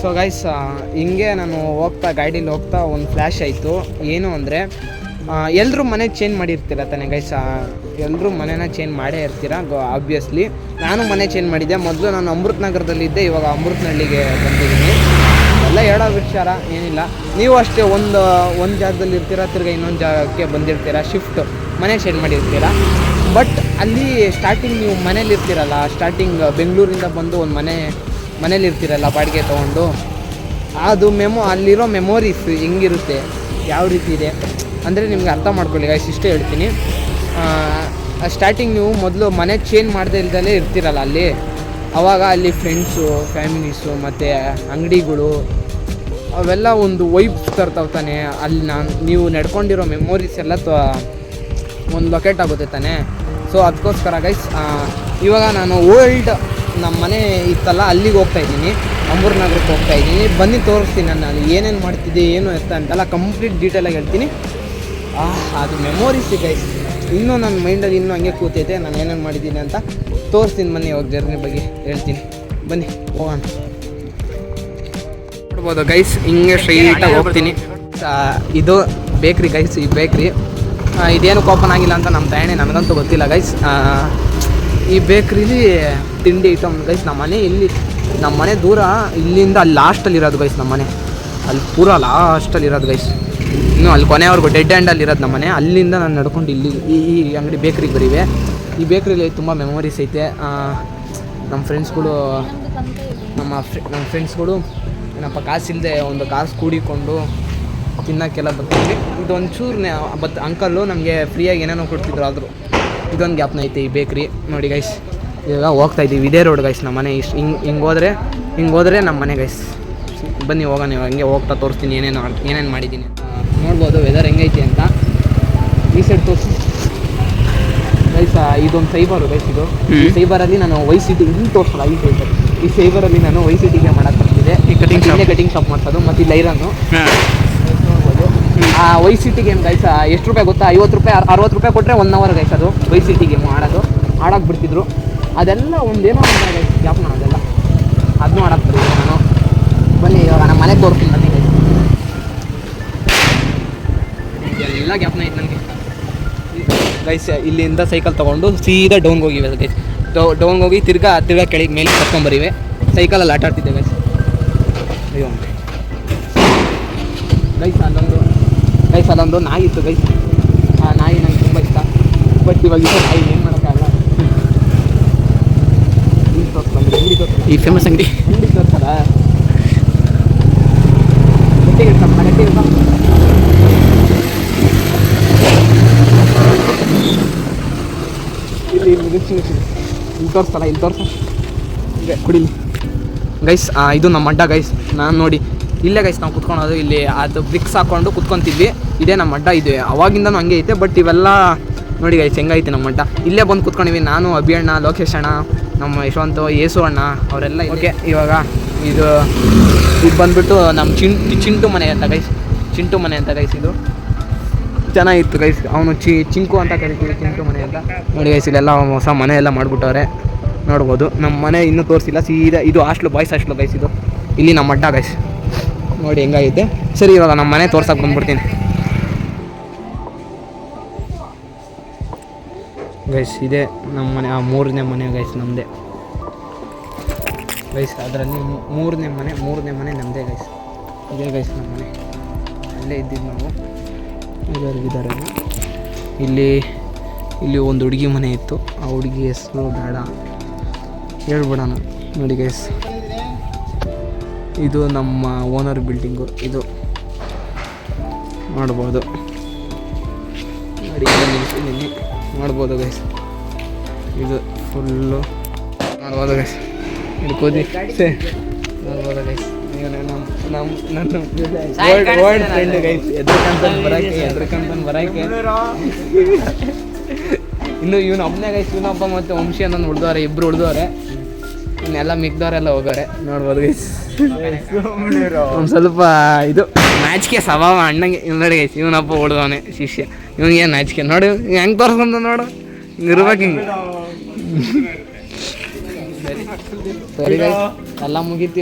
So guys ಹಿಂಗೆ ನಾನು ಗಾಡೀಲಿ ಹೋಗ್ತಾ ಒಂದು ಫ್ಲ್ಯಾಶ್ ಆಯಿತು. ಏನು ಅಂದರೆ ಎಲ್ಲರೂ ಮನೆ ಚೇಂಜ್ ಮಾಡಿರ್ತೀರ ತಾನೆ ಗೈಸ್, ಎಲ್ಲರೂ ಮನೇನ ಚೇಂಜ್ ಮಾಡೇ ಇರ್ತೀರ ಆಬ್ವಿಯಸ್ಲಿ. ನಾನು ಮನೆ ಚೇಂಜ್ ಮಾಡಿದ್ದೆ. ಮೊದಲು ನಾನು ಅಮೃತ ನಗರದಲ್ಲಿದ್ದೆ, ಇವಾಗ ಅಮೃತನಹಳ್ಳಿಗೆ ಬಂದಿದ್ದೀನಿ. ಎಲ್ಲ ಹೇಳೋ ವಿಚಾರ ಏನಿಲ್ಲ. ನೀವು ಅಷ್ಟೇ ಒಂದು ಜಾಗದಲ್ಲಿ ಇರ್ತೀರ, ತಿರ್ಗಿ ಇನ್ನೊಂದು ಜಾಗಕ್ಕೆ ಬಂದಿರ್ತೀರ, ಶಿಫ್ಟ್ ಮನೆ ಚೇಂಜ್ ಮಾಡಿರ್ತೀರ. ಬಟ್ ಅಲ್ಲಿ ಸ್ಟಾರ್ಟಿಂಗ್ ನೀವು ಮನೇಲಿ ಇರ್ತೀರಲ್ಲ, ಸ್ಟಾರ್ಟಿಂಗ್ ಬೆಂಗಳೂರಿಂದ ಬಂದು ಒಂದು ಮನೇಲಿ ಇರ್ತೀರಲ್ಲ ಬಾಡಿಗೆ ತೊಗೊಂಡು, ಅದು ಅಲ್ಲಿರೋ ಮೆಮೊರೀಸ್ ಹೆಂಗಿರುತ್ತೆ, ಯಾವ ರೀತಿ ಇದೆ ಅಂದರೆ ನಿಮ್ಗೆ ಅರ್ಥ ಮಾಡ್ಕೊಳ್ಳಿ ಗೈಸ್. ಇಷ್ಟೇ ಹೇಳ್ತೀನಿ. ಸ್ಟಾರ್ಟಿಂಗ್ ನೀವು ಮೊದಲು ಮನೆ ಚೇಂಜ್ ಮಾಡದೇ ಇಲ್ದಲೇ ಇರ್ತೀರಲ್ಲ ಅಲ್ಲಿ, ಆವಾಗ ಅಲ್ಲಿ ಫ್ರೆಂಡ್ಸು, ಫ್ಯಾಮಿಲೀಸು ಮತ್ತು ಅಂಗಡಿಗಳು ಅವೆಲ್ಲ ಒಂದು ವೈಬ್ಸ್ ತರ್ತಾವೆ ತಾನೆ. ಅಲ್ಲಿ ನೀವು ನಡ್ಕೊಂಡಿರೋ ಮೆಮೊರೀಸ್ ಎಲ್ಲ ಒಂದು ಲೊಕೇಟ್ ಆಗುತ್ತೆ ತಾನೆ. ಸೊ ಅದಕ್ಕೋಸ್ಕರ ಗೈಸ್ ಇವಾಗ ನಾನು ಓಲ್ಡ್ ನಮ್ಮ ಮನೆ ಇತ್ತಲ್ಲ ಅಲ್ಲಿಗೆ ಹೋಗ್ತಾಯಿದ್ದೀನಿ, ಅಮೃತನಗರಕ್ಕೆ ಹೋಗ್ತಾಯಿದ್ದೀನಿ. ಬನ್ನಿ ತೋರಿಸ್ತೀನಿ ನಾನು ಅಲ್ಲಿ ಏನೇನು ಮಾಡ್ತಿದ್ದೆ, ಏನು ಎತ್ತ ಅಂತೆಲ್ಲ ಕಂಪ್ಲೀಟ್ ಡೀಟೇಲಾಗಿ ಹೇಳ್ತೀನಿ. ಅದು ಮೆಮೊರೀಸ್ ಗೈಸ್ ಇನ್ನೂ ನನ್ನ ಮೈಂಡಲ್ಲಿ ಇನ್ನೂ ಹಂಗೆ ಕೂತೈತೆ, ನಾನು ಏನೇನು ಮಾಡಿದ್ದೀನಿ ಅಂತ ತೋರಿಸ್ತೀನಿ. ಬನ್ನಿ ಇವಾಗ ಜರ್ನಿ ಬಗ್ಗೆ ಹೇಳ್ತೀನಿ, ಬನ್ನಿ ಹೋಗೋಣ. ನೋಡ್ಬೋದು ಗೈಸ್, ಹಿಂಗೆ ಸ್ಟ್ರೈಟಾಗಿ ಹೋಗ್ತೀನಿ. ಇದು ಬೇಕ್ರಿ ಗೈಸ್, ಈ ಬೇಕ್ರಿ ಇದೇನಕ್ಕೆ ಓಪನ್ ಆಗಿಲ್ಲ ಅಂತ ನಮ್ಮ ತಾಯಣೆ ನನಗಂತೂ ಗೊತ್ತಿಲ್ಲ ಗೈಸ್. ಈ ಬೇಕ್ರಿಲಿ ತಿಂಡಿ ಐಟಮ್ ಗೈಸ್. ನಮ್ಮ ಮನೆ ದೂರ ಇಲ್ಲಿಂದ ಅಲ್ಲಿ ಲಾಸ್ಟಲ್ಲಿರೋದು ಗೈಸ್. ನಮ್ಮ ಮನೆ ಅಲ್ಲಿ ಪೂರ ಲಾಸ್ಟಲ್ಲಿರೋದು ಗೈಸ್. ಇನ್ನು ಅಲ್ಲಿ ಕೊನೆವರೆಗೂ ಡೆಡ್ ಹ್ಯಾಂಡಲ್ಲಿ ಇರೋದು ನಮ್ಮ ಮನೆ. ಅಲ್ಲಿಂದ ನಾನು ನಡ್ಕೊಂಡು ಇಲ್ಲಿ ಈ ಅಂಗಡಿ ಬೇಕ್ರಿಗೆ ಬರೀವೆ. ಈ ಬೇಕ್ರಿಲಿ ತುಂಬ ಮೆಮೊರೀಸ್ ಐತೆ. ನಮ್ಮ ಫ್ರೆಂಡ್ಸ್ಗಳು ಏನಪ್ಪ ಕಾಸಿಲ್ಲದೆ ಒಂದು ಕಾಸು ಕೂಡಿಕೊಂಡು ತಿನ್ನೋಕ್ಕೆಲ್ಲ ಬರ್ತೀವಿ. ಇದೊಂಚೂರು ಅಂಕಲ್ಲು ನಮಗೆ ಫ್ರೀಯಾಗಿ ಏನೇನೋ ಕೊಡ್ತಿದ್ರು, ಆದರೂ ಇದೊಂದು ಜ್ಞಾಪನ ಐತೆ ಈ ಬೇಕ್ರಿ. ನೋಡಿ ಗೈಸ್, ಇವಾಗ ಹೋಗ್ತಾಯಿದ್ದೀವಿ ಇದೇ ರೋಡ್ ಗೈಸ್. ನಮ್ಮ ಮನೆ ಹಿಂಗೆ ಹೋದರೆ ನಮ್ಮ ಮನೆ ಗೈಸ್. ಬನ್ನಿ ಹೋಗೋಣ. ಹಂಗೆ ಹೋಗ್ತಾ ತೋರಿಸ್ತೀನಿ ಏನೇನು ಮಾಡಿದ್ದೀನಿ. ನೋಡ್ಬೋದು ವೆದರ್ ಹೆಂಗೈತಿ ಅಂತ. ಈ ಸೈಡ್ ತೋರಿಸಿ ಗೈಸ್, ಇದೊಂದು ಸೈಬರು ಗೈಸ್. ಈ ಸೈಬರಲ್ಲಿ ನಾನು YCT ಇಲ್ಲಿ ತೋರಿಸಲ್ಲ. ಈ ಸೈಬರಲ್ಲಿ ನಾನು YCTಗೆ ಮಾಡೋಕ್ಕೆ ಬಂದಿದ್ದೆ. ಕಟಿಂಗ್ ಶಾಪ್ ಮಾಡ್ಸೋದು ಮತ್ತು ಇಲ್ಲಿ ಐರನ್ನು. ನೋಡ್ಬೋದು ಆ YCT ಗೇಮ್ ಗೈಸ್ ಎಷ್ಟು ರೂಪಾಯಿ ಗೊತ್ತಾ? 50 ರೂಪಾಯಿ 60 ರೂಪಾಯಿ ಕೊಟ್ಟರೆ 1 ಅವರ್ ಗೈಸ್. ಅದು YCT ಗೇಮ್ ಆಡೋಕ್ಕೆ ಬಿಡ್ತಿದ್ರು. ಅದೆಲ್ಲ ಒಂದೇನೋ ಗೈಸ್ ಜ್ಞಾಪನ, ಅದನ್ನೂ ಆಡೋಕ್ಕೆ ಬರ್ತಿದ್ದೆ ನಾನು. ಬನ್ನಿ ಇವಾಗ ನಮ್ಮ ಮನೆಗೆ ತೋರಿಸ್ತೀನಿ ಬನ್ನಿ ಗೈಸ್. ಎಲ್ಲ ಜ್ಞಾಪನ ಐತೆ ನನಗೆ ಗೈಸ್. ಇಲ್ಲಿಂದ ಸೈಕಲ್ ತೊಗೊಂಡು ಸೀದಾ ಡೌನ್ಗೆ ಹೋಗಿವೆ ಗೈಸ್. ಡೌನ್ಗೆ ಹೋಗಿ ತಿರ್ಗಾ ಕೆಳಗೆ ಮೇಲೆ ಕರ್ಕೊಂಬರಿವೆ. ಸೈಕಲಲ್ಲಿ ಆಟ ಆಡ್ತಿದ್ದೆ ಗೈಸ್. ಅಯ್ಯೋ ಗೈಸ್ ಅಲ್ಲೊಂದು ನಾಯಿ ಇತ್ತು ಗೈಸ್. ಆ ನಾಯಿ ನನಗೆ ತುಂಬ ಇಷ್ಟ. ಬಟ್ ಇವಾಗ ನಾಯಿ ಏನು ಮಾಡೋಕ್ಕಾಗಲ್ಲ. ಈ ಫೇಮಸ್ ಅಂಗಡಿ ತೋರಿಸಲ್ಲ. ಇಲ್ಲಿ ತೋರಿಸ ಕುಡಿಲಿ ಗೈಸ್. ಇದು ನಮ್ಮ ಅಡ್ಡ ಗೈಸ್. ನಾನು ನೋಡಿ ಇಲ್ಲೇ ಗೈಸ್ ನಾವು ಕುತ್ಕೊಳೋದು. ಇಲ್ಲಿ ಅದು ಬ್ರಿಕ್ಸ್ ಹಾಕ್ಕೊಂಡು ಕುತ್ಕೊತಿದ್ವಿ. ಇದೇ ನಮ್ಮ ಅಡ್ಡ. ಇದು ಅವಾಗಿಂದನೂ ಹಂಗೆ ಐತೆ. ಬಟ್ ಇವೆಲ್ಲ ನೋಡಿ ಗೈಸ್ ಹೆಂಗೈತೆ ನಮ್ಮ ಅಡ್ಡ. ಇಲ್ಲೇ ಬಂದು ಕುತ್ಕೊಂಡಿವಿ ನಾನು, ಅಭಿ ಅಣ್ಣ, ಲೋಕೇಶ್ ಅಣ್ಣ, ನಮ್ಮ ಯಶವಂತ, ಯೇಸು ಅಣ್ಣ ಅವರೆಲ್ಲ. ಓಕೆ, ಇವಾಗ ಇದು ಬಂದುಬಿಟ್ಟು ನಮ್ಮ ಚಿಂಟು ಮನೆ ಅಂತ ಗೈಸ್. ಇದು ಚೆನ್ನಾಗಿತ್ತು ಗೈಸ್. ಅವನು ಚಿಂಕು ಅಂತ ಕರಿತೀವಿ, ಚಿಂಟು ಮನೆ ಅಂತ. ನೋಡಿ ಗೈಸ್, ಇಲ್ಲೆಲ್ಲ ಹೊಸ ಮನೆ ಎಲ್ಲ ಮಾಡಿಬಿಟ್ಟವ್ರೆ. ನೋಡ್ಬೋದು ನಮ್ಮ ಮನೆ ಇನ್ನೂ ತೋರಿಸಿಲ್ಲ. ಸೀದಾ ಇದು ಹಾಸ್ಟ್ಲು, ಬಾಯ್ಸ್ ಹಾಸ್ಟ್ಲು ಗೈಸ್. ಇದು ಇಲ್ಲಿ ನಮ್ಮ ಅಡ್ಡ ಗೈಸ್. ನೋಡಿ ಹೆಂಗಾಗೈತೆ. ಸರಿ, ಇವಾಗ ನಮ್ಮ ಮನೆ ತೋರ್ಸಕ್ಕೆ ಬಂದ್ಬಿಡ್ತೀನಿ ಗೈಸ್. ಇದೇ ನಮ್ಮ ಮನೆ, 3ನೇ ಮನೆ ಗೈಸ್ ನಮ್ಮದೇ ಗೈಸ್. ಅದರಲ್ಲಿ 3ನೇ ಮನೆ ನಮ್ಮದೇ ಗೈಸ್. ಇದೇ ಗೈಸ್ ನಮ್ಮ ಮನೆ. ಅಲ್ಲೇ ಇದ್ದಿದ್ದು ನಾವು. ಇದ್ದಾರೆ ಇಲ್ಲಿ ಒಂದು ಹುಡುಗಿ ಮನೆ ಇತ್ತು. ಆ ಹುಡುಗಿ ಹೆಸರು ಬೇಡ ಹೇಳ್ಬಿಡೋಣ. ನೋಡಿ ಗೈಸ್, ಇದು ನಮ್ಮ ಓನರ್ ಬಿಲ್ಡಿಂಗು. ಇದು ಮಾಡ್ಬೋದು ನೋಡಿ, ನಿಲ್ಲಿಸಿದ್ದೀನಿ. ಮಾಡ್ಬೋದು ಗೈಸ್. ಇದು ಫುಲ್ಲು ಮಾಡ್ಬೋದು ಗೈಸ್. ಇದು ಕೂದಿ ನೋಡ್ಬೋದು ಗೈಸ್. ನನ್ನ ವರ್ಲ್ಡ್ ಫ್ರೆಂಡ್ ಗೈಸ್. ಎದ್ರಕಂತ ಬರೋಕ್ಕೆ ಇನ್ನು ಇವನು ಒಬ್ಬನೇ ಗೈಸ್. ಇವನೊಬ್ಬ ಮತ್ತು ವಂಶಿ ಅನ್ನೋದು ಉಳಿದವ್ರೆ, ಇಬ್ಬರು ಉಳಿದವ್ರೆ. ಇನ್ನೆಲ್ಲ ಮಿಕ್ದವರೆಲ್ಲ ಹೋಗೋರೆ. ನೋಡ್ಬೋದು ಗೈಸ್. ಒಂದು ಸ್ವಲ್ಪ ಇದು ನಾಚಿಕೆ ಸ್ವಭಾವ ಅಣ್ಣಂಗೆ. ನೋಡಿ ಗೈಸ್, ಇವನೊಬ್ಬ ಉಳಿದವನೇ ಶಿಷ್ಯ. ಇವನಿಗೆ ನಾಚಿಕೆ ನೋಡು ಹೆಂಗೆ ತೋರಿಸ್ಕೊಂತ ನೋಡು. ಹಿಂಗೆ ಇರ್ಬೇಕು ಹಿಂಗೆ. ಸರಿ ಗೈಸ್. ಎಲ್ಲ ಮುಗೀತಿ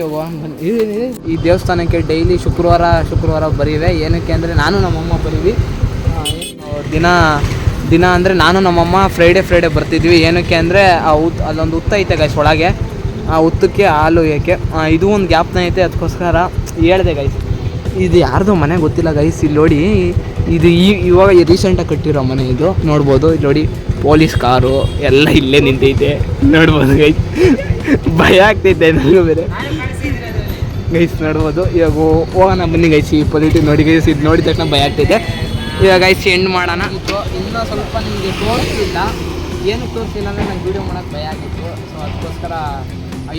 ಈ ದೇವಸ್ಥಾನಕ್ಕೆ ಡೈಲಿ ಶುಕ್ರವಾರ ಬರೀವೆ. ಏನಕ್ಕೆ ಅಂದರೆ ನಾನು ನಮ್ಮಮ್ಮ ಬರೀವಿ. ದಿನ ಅಂದರೆ ನಾನು ನಮ್ಮಮ್ಮ ಫ್ರೈಡೇ ಬರ್ತಿದ್ವಿ. ಏನಕ್ಕೆ ಅಂದರೆ ಅಲ್ಲೊಂದು ಹುತ್ತ ಐತೆ ಗೈಸ್ ಒಳಗೆ, ಆ ಹುತ್ತಕ್ಕೆ ಹಾಲು ಏಕೆ ಇದು ಒಂದು ಗ್ಯಾಪ್ನ ಐತೆ, ಅದಕ್ಕೋಸ್ಕರ ಹೇಳ್ದೆ ಗೈಸ್. ಇದು ಯಾರ್ದೋ ಮನೆ ಗೊತ್ತಿಲ್ಲ ಗೈಸ್. ಇಲ್ಲಿ ನೋಡಿ, ಇದು ಇವಾಗ ರೀಸೆಂಟಾಗಿ ಕಟ್ಟಿರೋ ಮನೆ ಇದು, ನೋಡ್ಬೋದು. ಇಲ್ಲಿ ನೋಡಿ ಪೊಲೀಸ್ ಕಾರು ಎಲ್ಲ ಇಲ್ಲೇ ನಿಂತೈತೆ, ನೋಡ್ಬೋದು ಗೈಸ್. ಭಯ ಆಗ್ತೈತೆ ನನಗೂ ಬೇರೆ ಗೈಸ್, ನೋಡ್ಬೋದು. ಇವಾಗ ಹೋಗೋಣ ಬನ್ನಿ ಗೈಸ್. ಈ ಪೊಲಿಟಿಕ್ ನೋಡಿ ಗೈಸ್, ಇದು ನೋಡಿದ ತಕ್ಷಣ ಭಯ ಆಗ್ತೈತೆ. ಇವಾಗ ಗೈಸ್ ಎಂಡ್ ಮಾಡೋಣ. ಇನ್ನೂ ಸ್ವಲ್ಪ ನಿಮಗೆ ತೋರಿಸಿಲ್ಲ. ಏನಕ್ಕೆ ತೋರಿಸಿಲ್ಲ ಅಂದರೆ ನಂಗೆ ವೀಡಿಯೋ ಮಾಡೋಕ್ಕೆ ಭಯ ಆಗಿತ್ತು. ಸೊ ಅದಕ್ಕೋಸ್ಕರ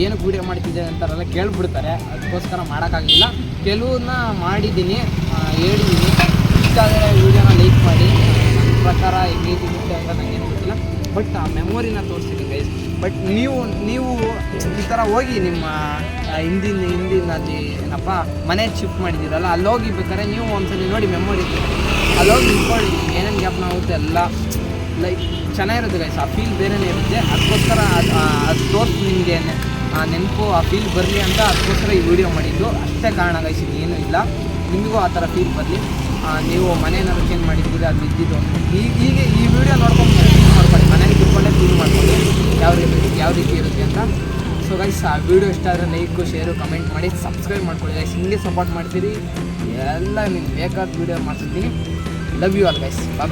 ಏನಕ್ಕೆ ವೀಡಿಯೋ ಮಾಡ್ತಿದ್ದೆ ಅಂತಾರೆಲ್ಲ ಕೇಳ್ಬಿಡ್ತಾರೆ, ಅದಕ್ಕೋಸ್ಕರ ಮಾಡೋಕ್ಕಾಗಲಿಲ್ಲ. ಕೆಲವನ್ನ ಮಾಡಿದ್ದೀನಿ, ಹೇಳಿದ್ದೀನಿ. ಇಷ್ಟ ಆದರೆ ವೀಡಿಯೋನ ಲೈಕ್ ಮಾಡಿ. ನನ್ನ ಪ್ರಕಾರ ಹೆಂಗೈತಿ ಅಂತ ನನಗೇನು ಗೊತ್ತಿಲ್ಲ, ಬಟ್ ಆ ಮೆಮೊರಿನ ತೋರಿಸ್ತೀನಿ ಗೈಸ್. ಬಟ್ ನೀವು ಈ ಥರ ಹೋಗಿ ನಿಮ್ಮ ಹಿಂದಿನ ಅಲ್ಲಿ ಏನಪ್ಪ ಮನೆ ಶಿಫ್ಟ್ ಮಾಡಿದ್ದೀರಲ್ಲ, ಅಲ್ಲಿ ಹೋಗಿ ಬೇಕಾದ್ರೆ ನೀವು ಒಂದ್ಸಲ ನೋಡಿ ಮೆಮೊರಿ, ಅಲ್ಲೋಗಿ ನಿಂತ್ಕೊಳ್ಳಿ. ಏನೇನು ಜ್ಞಾಪನ ಆಗುತ್ತೆ ಎಲ್ಲ ಲೈಕ್ ಚೆನ್ನಾಗಿರುತ್ತೆ ಗೈಸ್. ಆ ಫೀಲ್ ಬೇರೆಯೇ ಇರುತ್ತೆ. ಅದಕ್ಕೋಸ್ಕರ ಅದು ತೋರಿಸಿ ನಿಮಗೆ ಆ ನೆನಪು, ಆ ಫೀಲ್ ಬರಲಿ ಅಂತ ಅದಕ್ಕೋಸ್ಕರ ಈ ವಿಡಿಯೋ ಮಾಡಿದ್ದು ಅಷ್ಟೇ ಕಾರಣ ಗೈಸ್, ಇನ್ನೇನೂ ಇಲ್ಲ. ನಿಮಗೂ ಆ ಥರ ಫೀಲ್ ಬರಲಿ. ನೀವು ಮನೇನಾದ್ರು ಚೇಂಜ್ ಮಾಡಿದ್ದೀರಿ, ಅದು ಇದ್ದಿದ್ದು ಈಗ ಈ ವಿಡಿಯೋ ನೋಡ್ಕೊಂಡು ಮಾಡ್ಕೊಳ್ಳಿ, ಮನೇಲಿ ತಿಳ್ಕೊಂಡೇ ಫೀಲ್ ಮಾಡ್ಕೊಳ್ಳಿ ಯಾವ ರೀತಿ ಇರುತ್ತೆ ಅಂತ. ಸೊ ಗೈಸ್, ಆ ವಿಡಿಯೋ ಇಷ್ಟ ಆದರೆ ಲೈಕು, ಶೇರು, ಕಮೆಂಟ್ ಮಾಡಿ, ಸಬ್ಸ್ಕ್ರೈಬ್ ಮಾಡ್ಕೊಳ್ಳಿ ಗೈಸ್. ಹಿಂಗೆ ಸಪೋರ್ಟ್ ಮಾಡ್ತೀರಿ, ಎಲ್ಲ ನಿಮ್ಗೆ ಬೇಕಾದ ವಿಡಿಯೋ ಮಾಡ್ತಿದ್ದೀನಿ. Love you all guys. Bye.